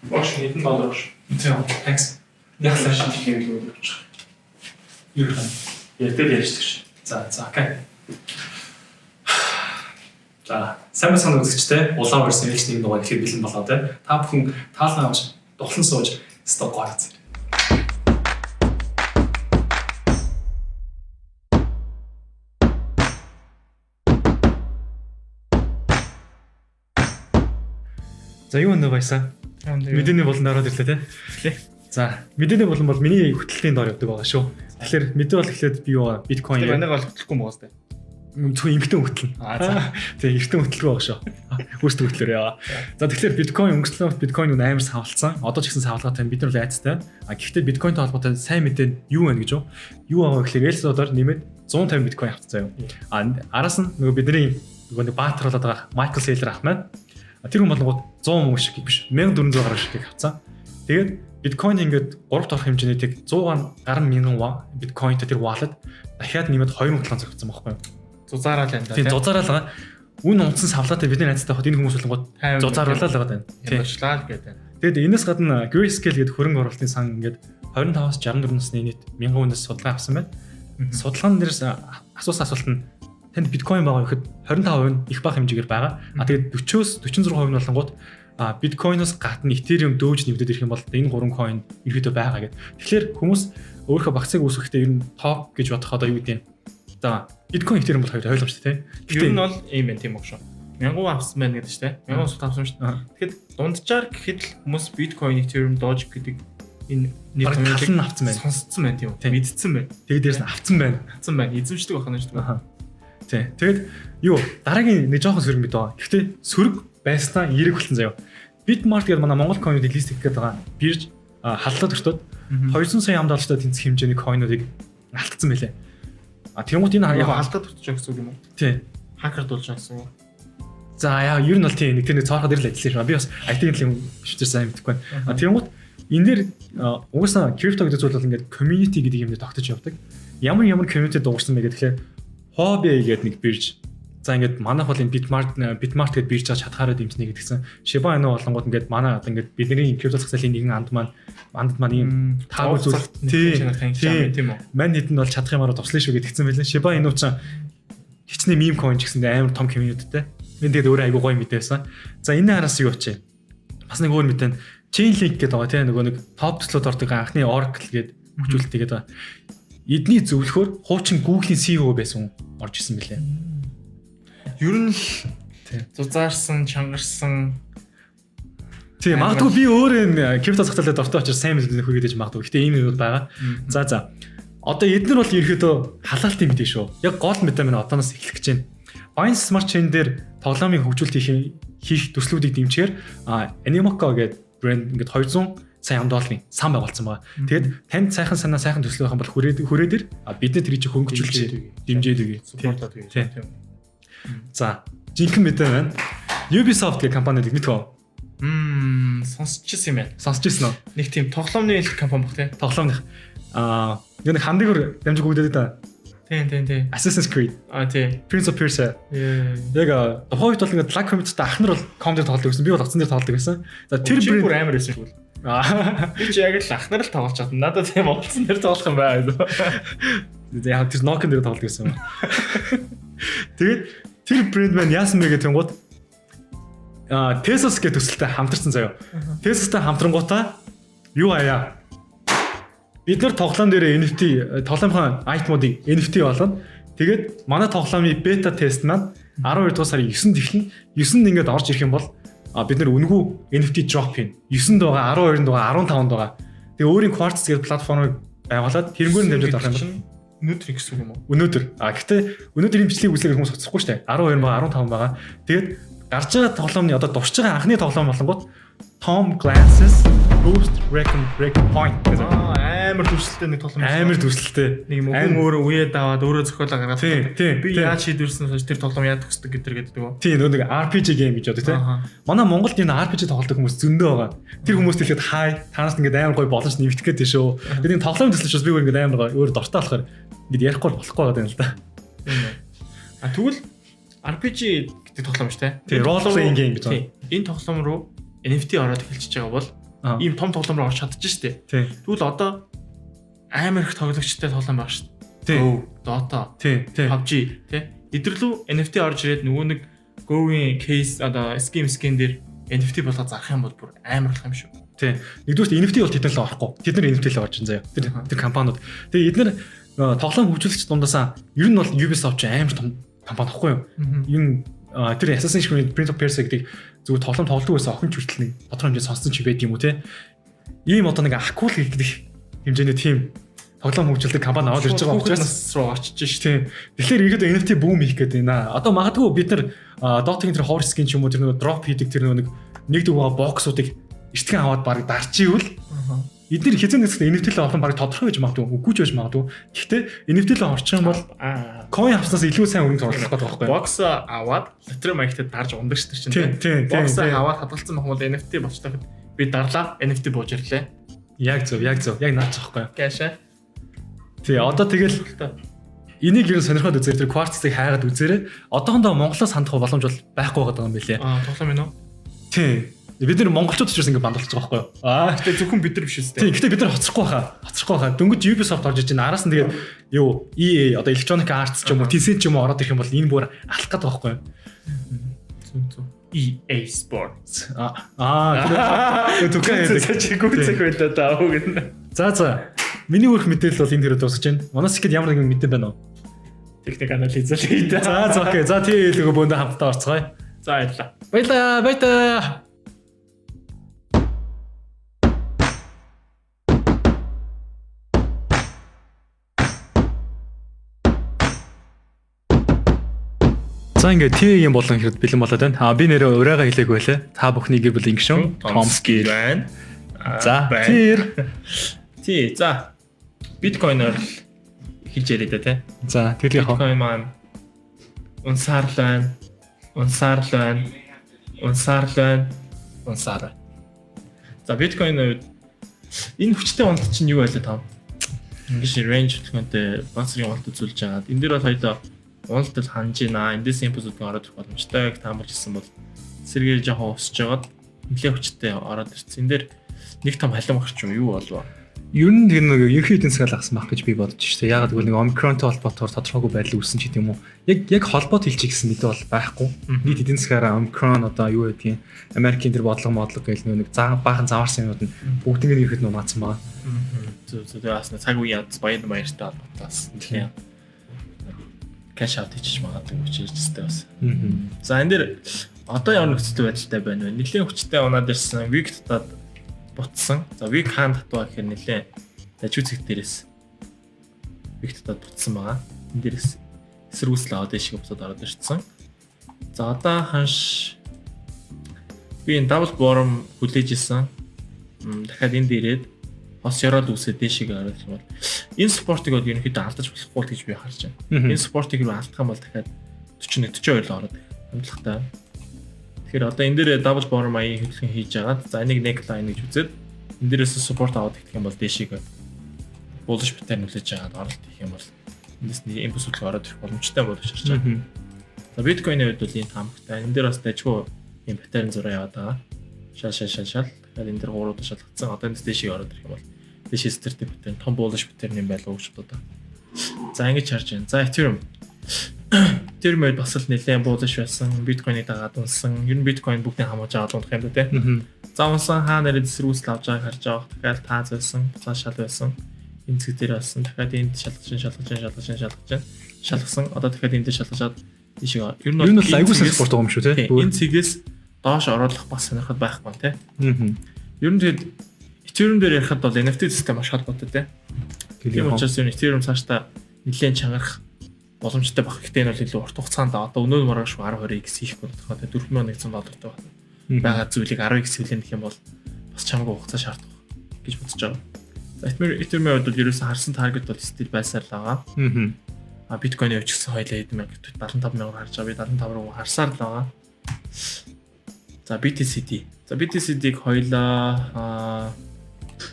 Багш хэдэн доллар багш. Тийм. Thanks. Яг сайн шинж хийгээд өгч. Юу юм? Ярдэл ярьж. За окей. За сайн сайн үзэгчтэй улаан версийн хэлжний дугаар ихэд бэлэн болоо те. Та бүхэн таалан авч дуглан сууж сток гаргацгаа. За юу нэ баясаа? Мэдээний болон ороод ирлээ те. За мэдээний болон бол миний хөтөлбөрийн доор явдаг байгаа шүү. Тэгэхээр мэдээ бол эхлээд би юу биткойн яг манайг бол хөтлөхгүй юм уус таа. Зөвхөн эмгтэн хөтлөн. Тэгээ эртэн хөтлөгөө байгаа шүү. Өөрсдөө хөтлөөр яа. За тэгэхээр биткойн өнгөрсөн биткойн амар савлцсан. Одоо ч гэсэн савлгаатай бид нар л айцтай. Гэхдээ биткойнтой холбоотой сайн мэдээ юу вэ гэж юу? Юу байгаа гэхээр элсодоор нэмээд 150 биткойн авцсан заяа. Араас нь нөгөө бидний нөгөө нэг баатар болоод байгаа Майкл Сейлер ах маань тэр хүн болгоод 100 мөнгө шиг биш 1400 гаруй шиг авцсан. Тэгээд биткойн ингээд 3 дахь хэмжээний тэг 100 гаруй мянган биткойнтой тэр wallet дахиад нэмээд 2700 авцсан байхгүй юу? Зузаараа л энэ. Тийм зузаараа л байгаа. Үн унтсан савлаатай бидний найзтай хот энэ хүмүүс болгоод зузааруулаад байгаа даа. Тийм шлаад гэдэг. Тэгэд энэс гадна Grayscale гэдэг хөрөнгө оруулалтын сан ингээд 25-аас 64 насны нийт 1000 хүнээс судалгаа авсан байна. Судалгаан дээрээс асуусан асуулт нь танд биткойн байгаа гэхэд 25% их бага хэмжээгээр байгаа. Тэгээд 40-оос 46% нь болонгууд биткойноос гадна Ethereum дөөж нэмэгдээд ирэх юм бол энэ 3 coin ерөөдөө байгаа гэдэг. Тэгэхээр хүмүүс өөрийнхөө багцыг үүсгэхдээ ер нь топ гэж бодох одоо юу гэдэг юм. За биткойн Ethereum бол хоёр ойлгомжтой тийм. Ер нь бол ийм байх тийм үг шүү. 1000 авсан байна гэдэг чинь тийм. 1000 сул авсан шүү дээ. Тэгэхэд дунджаар гэхэд л хүмүүс биткойн Ethereum Doge гэдэг энэ нэр томьёолыг авсан байна. Сонсцсон байна тийм үү? Мэдсэн байна. Тэгээд дээрс нь авсан байна. Авсан байна. Эзэмшдэг байна шүү дээ. Тийм. Тэгээд юу дараагийн нэг жоохон сөрөг мэд байгаа. Гэхдээ сөрөг байснаа эерэг болсон заяа. Bitmart гэдэг манай Монгол coin-уудыг лист хийх гээд байгаа бирж халдлаад өртөөд 200 сая $2 тэнцэх хэмжээний coin-уудыг алдсан байлээ. Тэнгуут энэ яг алдаад өртөж гэсэн үг юм уу? Тийм. Хакерд болж байгаа гэсэн үг. За яа ер нь бол тийм нэг тэр нэг цаахад ирэл ажилласан юм. Би бас IT-ийн шүтэр сайн мэдгүй байна. Тэнгуут энэ дээр угаасаа крипто гэдэг зүйл бол ингээд community гэдэг юм дээр тогтож явдаг. Ямар community дуурсан бэ гэхээр Hobby гэдэг нэг бирж. За ингээд манайх бол энэ Bitmart гэдэг бирж чадхаараа дэмжнэ гэдгсэн. Shiba Inu болонгууд ингээд манай одоо ингээд бидний крипто зах зээлийн нэгэн анд маань ийм таагүй зүйл тийм үү. Мань хэдэн бол чадах юмараа туслая шүү гэдгсэн байлээ. Shiba Inu ч хичнээн meme coin ч гэсэн амар том communityтэй. Энд тэгээд өөрөө айгуу гоё мэдээсэн. За энэ араас юу очив? Бас нэг өөр мэдээ. Chainlink гэдэг байгаа тийм нөгөө нэг топ төслөд ордог анхны Oracle гэдэг хүчүүлэлт байгаа. Эдний зөвлөхөөр хуучин Google-ийн CEO байсан орж исэн мөлий. Ер нь л зузаарсан, чангарсан. Тийм, магадгүй би өөрөө крипто зах зээлд дортой очиж сайн мэдээ хүргэж магадгүй. Гэтэ ийм юм байгаа. За. Одоо эднэр бол ерөөдөө халаалтын мэдээ шүү. Яг гол мэдээ минь одооноос эхлэх гэж байна. Binance Smart Chain дээр тоглоомын хөгжүүлэлт хийх төслүүдийг дэмжихээр Animoca гэдэг брэнд ингээд 200 сая $1 сан байгуулсан байгаа. Тэгээд танд сайхан төсөл байх юм бол хүрээдэр бидний тэрийг хөнгөжүүлж дэмжээд өгье. Тийм. За, жинхэнэ мэдээ байна. Ubisoft гэх компаниг мэдвэ? Сонсчихсан юм байна. Сонсчихсан уу? Нэг тийм тоглоомны компани баг тий. Тоглоомных. Нэг хандыгөр дамжиг өгдөөд та. Тийм. Assassin's Creed. Тийм. Prince of Persia. Яг тухайд бол ингээд Black Community-тэй ахнар бол комдэр тоглодог гэсэн. Би бол оцсон дээр тоглодог гэсэн. За тэр бүр амар байсан шүү. Би ч яг л ахнаар л тоглож чадна. Надад тийм олцсон дээр тоглох юм байна. Яг тэр Nokia дээр тоглодог гэсэн. Тэгээд тэр брэнд маань яасан бэ гэх тэнгууд Tesos гэх төсөлтэй хамтарсан заяа. Tesosтэй хамтрангуудаа юу аяа? Бид нар тоглоом дээр NFT тоглоомын айтмуудыг NFT болгоод тэгээд манай тоглоомын бета тест маань 12 дугаар сарын 9-нд эхэлнэ. 9-нд ингээд орж ирэх юм бол бид нар үнэгүй NFT drop хийн. 9-нд байгаа, 12-нд байгаа, 15-нд байгаа. Тэгээ өөрийн Quartz гэдэг платформыг байгуулад тэрнгээр нь дамжуулж авах юм. Өнөөдөр гэсэн үг юм уу? Өнөөдөр. Гэхдээ өнөөдрийн бичлэгийг үзлэгээр хүмүүс хоцрохгүй шүү дээ. 12 байгаа, 15 байгаа. Тэгээд гарч байгаа тоглоомны одоо дурч байгаа анхны тоглоом болонгууд Tom Clancy's Ghost Recon Breakpoint гэдэг амар төсөлтэй нэг тоглоом. Амар төсөлтэй. Нэг мөн өөрөө үеэд аваад өөрөө зохиолоо гаргаад. Тийм. Би яаж шийдвэрсэн гэж тэр тоглоом яадаг хөсдөг гэдэг үү? Тийм нэг RPG game гэж боддог тийм. Манай Монголд энэ RPG тоглодог хүмүүс зөндөө байгаа. Тэр хүмүүст хэлэхэд хай танаас ингээд амар гоё боломж нэмэгдэх гээд шүү. Тэгээд энэ тоглоом төсөлч бас би өөр ингээд амар өөр дортой болохоор ингээд ярихгүй болохгүй байгаа юм л да. Тэгвэл RPG гэдэг тоглоом шүү дээ. Тийм, role playing game гэж байна. Энэ тоглоом руу NFT ороод эхэлчихэж байгаа бол ийм том тоглоом руу орч чадчих штэ. Тэгвэл одоо амар их тоглогчтой тоглоом баг штэ. Go, Dota, PUBG тий. Эдгэрлүү NFT орж ирээд нөгөө нэг Go-ийн case одоо skin дээр NFT болгоо зарах юм бол бүр амар болох юм шүү. Тий. Нэгдүгээр NFT бол тэдэн л орохгүй. Тэд нар NFT л орж ин заяа. Тэр компаниуд. Тэгээ эдгээр тоглоом хөгжүүлэгч дундаасаа ер нь бол Ubisoft ч амар том компани байхгүй юу? Юм тэр Assassin's Creed Prince of Persia гэдэг зүгээр тоглоом тоглодог байсан охин ч хүртэл нэг тодорхой хэмжээ сонссон ч байд юм уу те. Ийм одоо нэг Акул гэдэг хэмжээний тим тоглоом хөгжүүлдэг компани аваад ирж байгаа учраас руу очиж ш. Тийм. Тэгэхээр ихэд NFT бүүм хийх гэдэг байна. Одоо магадгүй бид нар Dota-гийн тэр Horror Skin ч юм уу тэр нэг drop хийдэг тэр нэг дүүгээ боксуудыг эртхэн аваад баг дарж ивэл эдгээр хэзээ нэгсэх NFT л олон баг тодорхой гэж магадгүй үгүй ч байж магадгүй. Гэхдээ NFT л орчих юм бол coin авснаас илүү сайн өрнө зурлах гэдэг байхгүй. Бокс аваад лотерей маягтад дарж ундаг ш тэр чинь. Бокс аваад хадгалсан бахмал NFT болчихлоо гэхэд би дарлаа NFT бууж ирлээ. Яг зөв. Яг наач байхгүй. Гээшээ. Тий, одоо тэгэл энийг ер нь сонирхоод үзээр тэр Quartz-ыг хайгаад үзээрэй. Одоохондоо Монголоос хандах боломж бол байхгүй байгаа юм билээ. Тоглоом юм уу? Тий. Бид нар монголчууд ч гэсэн ингэ бандуулж байгаа байхгүй юу? Гэтэ зөвхөн бид нар биш үстэй. Тий, гэтэ бид нар хоцрохгүй хаа. Дөнгөж Ubisoft орж иж байна. Араас нь тэгээд юу EA одоо Electronic Arts ч юм уу, Tencent ч юм уу ороод ирэх юм бол энэ бүр алах гэдэг байхгүй юу? Зөв. EA Sports. Тэр гүцэх байлаа даа гэнэ. За. Миний өрх мэдээлэл бол энэ хэрэг дуусах гэж байна. Манаас ихэд ямар нэгэн мэдээ байна уу? Техник анализ хийлээ. За окей. За тийм хэлээгөө бөөндө хамтдаа орцгоё. За баярлаа. Баярлаа. За ингээд TV-ийн болон хэрэг бэлэн болоод байна. Би нэрээ урайгаа хэлээг байлаа. Та бүхний гэр бүлийн гишүүн Tomsky байна. За тэр за биткойноор хэлж яриад та тий. За тэгэл яах вэ? Биткойн маань унсаар. За биткойн энэ хүчтэй унт чинь юу байлаа таа? Ингэж range хөдөлгөөнтэй бацрын унт үзүүлж байгаа. Энд дээр бол хоёлоо унтал ханж байна. Эндээс импульсүүд ороод ирэх боломжтой гэж таамаглаж ирсэн бол сэргээр жоохон усж жагаад нэлээд хүчтэй ороод ирсэн. Энд дээр нэг том халим гарч юу болов? Ер нь тэр нэг ерхий эдийн засаг алгасан байх гэж би бодож штэ. Ягаад гэвэл нэг омикронтой холбоотойгоор тодорхойгүй байдал үүссэн ч гэдэм үү. Яг холбоот хэлчих гэсэн мэдээ бол байхгүй. Нийт эдийн засгаараа омикрон одоо юу гэдгийг Америкийн тэр бодлого гэл нэг баахан заваарсан юмуд нь бүгднийг ирэхэд нугаацсан байгаа. Зөв бас цаг үеийн баяртай холбоотоос нэлээд cash out хийж магадгүй хүчтэй бас. За энэ дэр одоо ямар нөхцөл байдалтай байна вэ? Нэлээд хүчтэй унаад ирсэн. Week татаад бутсан. За week хаан татваа гэхээр нэлээд дажгүй зэг дээрээс week татаад бутсан байгаа. Энд дээрээс эсэргүүцэл аваад дэшиг бутаад ороод ирсэн. За одоо ханш би энэ double bottom хүлээж исэн. Дахиад энд ирээд бас яраад үсээ дэшиг ороод ирэх юм бол энэ спортыг бол ерөнхийдөө алдаж болохгүй гэж би харж байна. Энэ спортыг юу алдах юм бол дахиад 41-42 л ороод хандлагатай. Тэгэхээр одоо энэ дээр double bottom аяа хөдөлгөөн хийж агаад за энийг neckline гэж үзээд энэ дээрээс support аваад гэх юм бол дэшиг bullish pattern үлээж агаад оролт хийх юм бол эндээс нэг импульс хөдөлгөөн ороод ирэх боломжтой болж харж байна. За биткойны хувьд бол энэ таамагтай. Энэ дээр бас дажгүй юм pattern зураа яваад байгаа. Шал. Тэгэхээр энэ дээр гурав шалгацсан. Одоо эндээс дэшиг ороод ирэх юм бол дэшиг стертик pattern том bullish pattern юм байлаа гэж бодоо. За ингэж харж байна. За Ethereum бас л нэлээд bullish байсан. Биткойныг дагаад унсан. Ер нь биткойн бүгдийг хамгааж аваад унах юм даа тий. За унсан хаана нэрээд эсэргүүцэл авч байгааг харж байгаа. Дахиад тааз байсан. Буцаа шал байсан. Энэ зэг дээр болсон. Дахиад энд шалгасан. Одоо дахиад энд шалгажаад тийшээ. Ер нь бол айгүй спорт байгаа юм шүү тий. Энэ цэгээс доош оруулах бас сонирхол байхгүй тий. Ер нь тэгээд Ethereum дээр ярихад бол NFT систем маш холбоотой тий. Тийм учраас Ethereum цаашдаа нэлээд чангарах боломжтой байх. Гэхдээ энэ бол илүү урт хугацаанд одоо өнөө маргааш 10-20x хийхгүй тодорхой $4100 байгаа зүйлийг 10x хүлээх гэх юм бол бас чамаагүй хугацаа шаардах гэж бодож байгаа. За Ethereum-ийн хувьд бол ерөөсөн харсан таргет бол стил байсаар л байгаа. Биткойны хувьд ч гэсэн хоёлаа хэдэн мянга 75,000 харж байгаа. Би 75,000 харсаар л байгаа. За BTCD-г хоёлаа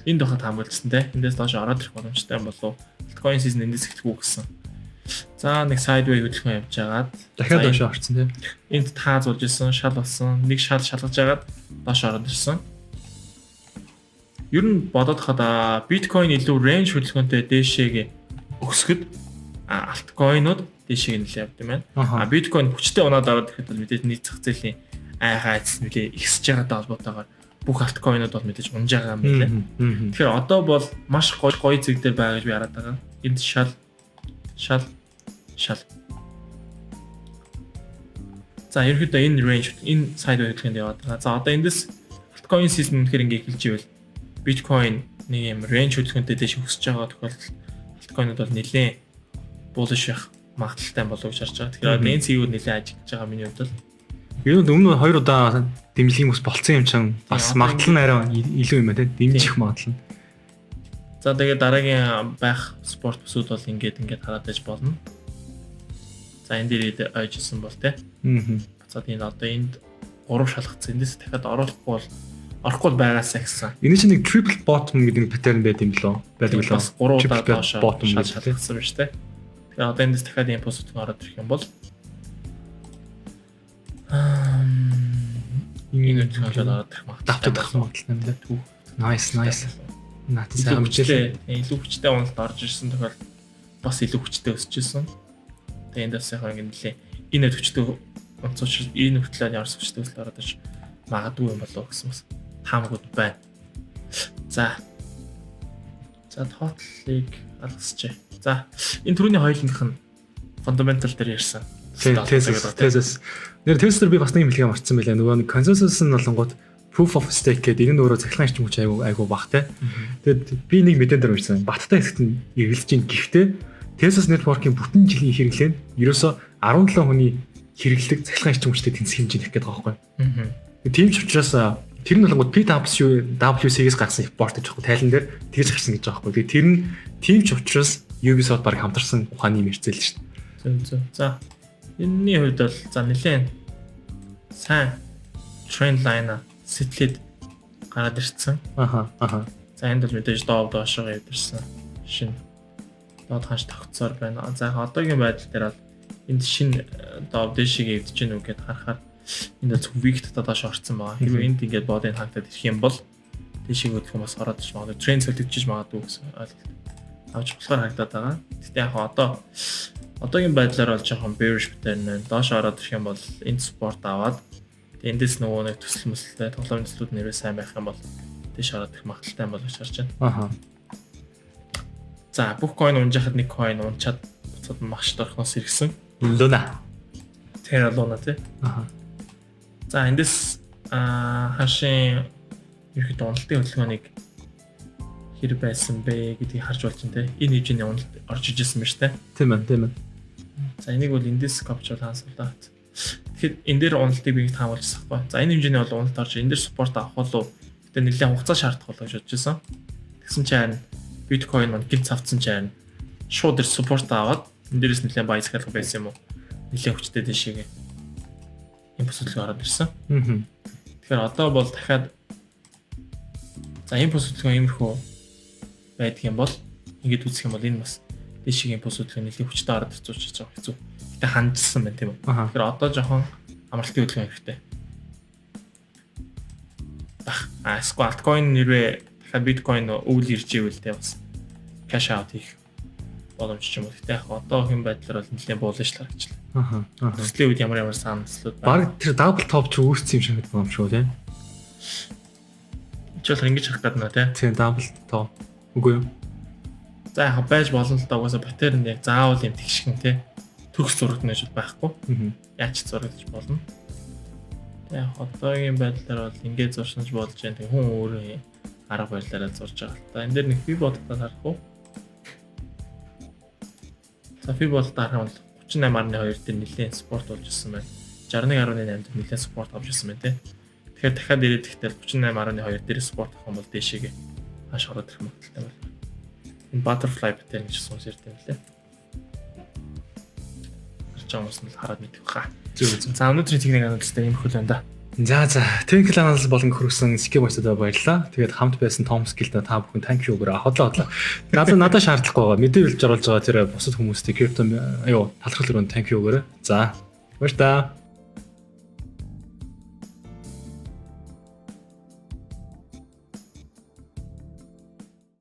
энд дахад хамгаалжсэн те. Эндээс доош ороод ирэх боломжтой юм болов. Bitcoin season эндээс эхлэхгүй гэсэн. За нэг sideway хөдөлгөөн явж байгаад дахиад доош орсон тийм. Энд тааз болж исэн, шал болсон. Нэг шалгаж байгаад доош ороод ирсэн. Ер нь бодоод хадаа биткойн илүү range хөдөлгөөнтэй дээшээ өсгөд альткойнууд дээшээ нэлээд явд юм байна. Биткойн хүчтэй унаад ороод ирэхэд бол мэдээж нийт зах зээлийн айхаац нэлээд ихсэж байгаатай холбоотойгоор бүх альткойнууд бол мэдээж унж байгаа юм билээ. Тэгэхээр одоо бол маш гоё зэг дээр байгаа гэж би хараад байгаа. Энд шал. За ерөөхдөө энэ range энэ side хөдөлгөөнд яваад байгаа. За одоо эндээс альткойн season үнэхээр ингээ эхэлж ивэл биткойн нэг юм range хөдөлгөөнтэй дэш өсөж байгаа тохиолдолд альткойнууд бол нэлээд bullish байх магадaltaй болов гэж харж байгаа. Тэгэхээр энэ цэгүүд нэлээд ажиглаж байгаа миний хувьд бол. Ер нь өмнө 2 удаа дэмжлэг хүмүүс болцсон юм чинь бас магадлал нь арай илүү юм байна те дэмжих магадлал нь. За тэгээд дараагийн байх спорт бүсүүд бол ингээд хараад байж болно. За энэ дээр ойжсэн бол те. За тийм одоо энд 3 шалгацсан. Эндээс дахиад орохгүй байгаасаа гэсэн. Энэ чинь нэг triple bottom гэдэг нэг паттерн байд юм лөө. Байдаг лөө. Бас 3 удаа доош bottom шалгацсан биз те. Тэгэхээр одоо эндээс дахиад импульс ороод ирэх юм бол энэ төсөөлөд ороод ирэх магадaltaй байна. Nice. Наад сайн хүчтэй илүү хүчтэй уналт орж ирсэн тохиол бас илүү хүчтэй өсөж ирсэн. Тэгээ эндээс яг ингэ нэлээ энэ хүчтэй онцооч энэ хөтлөөд ямар хүчтэй өсөл ороод иж магадгүй юм болов гэсэн бас таамагуд байна. За тотлыг алгасчээ. За энэ түрүүний хоёулынх нь фундаментал дээр ярьсан. Thesis. Нэр thesis-ээр би бас нэг юм хэлгээ марцсан байлаа. Нөгөө consensus нь болонгууд proof of stake гэдэг энэ өөрөө цахилгаан эрчим хүч айгу багтай. Тэгэд би нэг мэдэн дээр уншсан. Баттай хэсэгт нь эвлэж ин гэхдээ thesis network-ийн бүтэн жилийн хэрэглээ нь ерөөсө 17 хүний хэрэглэдэг цахилгаан эрчим хүчтэй тэнцэх хэмжээнд их гэдэг байгаа байхгүй. Тийм ч учраас тэр нь болонгууд PWC-гээс гарсан report гэж байгаа тайлан дээр тэгж гарсан гэж байгаа байхгүй. Тэгээ тэр нь тийм ч учраас Ubisoft баг хамтарсан ухааны юм ярьцэл шүү дээ. За энэний хувьд бол за нэлээд сайн trend line сэтлээд гараад ирсэн. За энд бол мэдээж доод доошоо явдсан шинэ доод ханш тогтцоор байна. За одоогийн байдал дээр бол энд шинэ доод дэшигээ эвдэж гэнэ үг гэд харахаар энд зөв week доош орсон байгаа. Хэрвээ энд ингээд бодын хангалтад ирэх юм бол дэшиг хөдөлгөөн бас ороод иж магадгүй тренд солигдчихж магадгүй гэсэн ойлголт авч болохоор харагдаад байгаа. Гэтэ яг одоогийн байдлаар бол жоохон bearish pattern байна. Доош ороод ирэх юм бол энэ спорт аваад эндээс нөгөө нэг төсөл мөсөлтэй тоглоомын төслүүд нэрээ сайн байх юм бол дэш ороод ирэх магадaltaй бол гэж харж байна. За бүх coin унжихад нэг coin унчаад буцаад магш дорхноос иргсэн. Luna. Terra Luna тий. За эндээс хашийн ерхэд уналтын хөдөлгөөнийг хэр байсан бэ гэдгийг харж болж байна тий. Энэ хэмжээний уналт орж ижсэн байна шүү дээ. Тийм ээ. За энийг бол эндээс capture хаасан л даа. Тэгэхээр энэ дээр уналтыг би таамагласан байхгүй. За энэ хэмжээний бол уналт орж энэ дээр support авах болов. Гэтэ нэлээд хугацаа шаардах болов гэж бодож байсан. Тэгсэн чинь харин биткойн маань гинт цавцсан чинь харин шууд дээр support аваад энэ дээрээс нэлээд buy захиалга байсан юм уу? Нэлээд хүчтэй дэшигээ энэ бүсэлэг ороод ирсэн. Тэгэхээр одоо бол дахиад за энэ бүсэлэг иймэрхүү байдаг юм бол ингэж үзэх юм бол энэ бас дэшигийн бүсэлэг нэлээд хүчтэй ороод ирж байгаа хэцүү. Гэтэ хандсан байна тийм үү? Тэгэхээр одоо жоохон амралтын хөдөлгөөн хэрэгтэй. Эсвэл альткойн нэрвээ дахиад биткойн өвөл ирж ивэл тэ бас cash out хийх боломж ч юм уу. Гэтэ яг одоогийн байдлаар бол нэлээд буулж гэж байна. Төслийн үед ямар санамжлууд байна. Бараг тэр double top ч үүссэн юм шиг байна юм шүү тийм. Чөлөр ингэж харах гэдэг нэ тийм double top үгүй юу? За яг байж болно л даа угаасаа паттерн яг заавал юм тэгшгэн тийм төгс зураг нэж байхгүй. Яаж ч зурагдаж болно. Яг одоогийн байдлаар бол ингэж зуршинж болж байна. Тэг хүн өөрөө арга барилаараа зурж байгаа л та. Энэ дээр нэг Fibonacci харах уу? За Fibonacci харах бол 38.2 дээр нэлээд спорт болж ирсэн байна. 61.8 дээр нэлээд спорт авч ирсэн байна тий. Тэгэхээр дахиад ирээд ихтэй 38.2 дээр спорт авах юм бол дээшээгээ хаш ороод ирэх магадaltaй байна. Энэ butterfly pattern гэж сонсож ирдэг юм лээ. Харж байгаа хүмүүс нь хараад мэдэх хаа. За өнөөдрийн техник анализтай юм хөл байна да. За technical analysis болон хөргсөн Skip-д баярлалаа. Тэгээд хамт байсан Tom Skill-д та бүхэн thank you өгөөрэй. Хотлоо. Надад шаардлагагүй байгаа. Мэдээлж оруулж байгаа тэр бусад хүмүүстээ crypto талхал руу thank you өгөөрэй. За баяр та.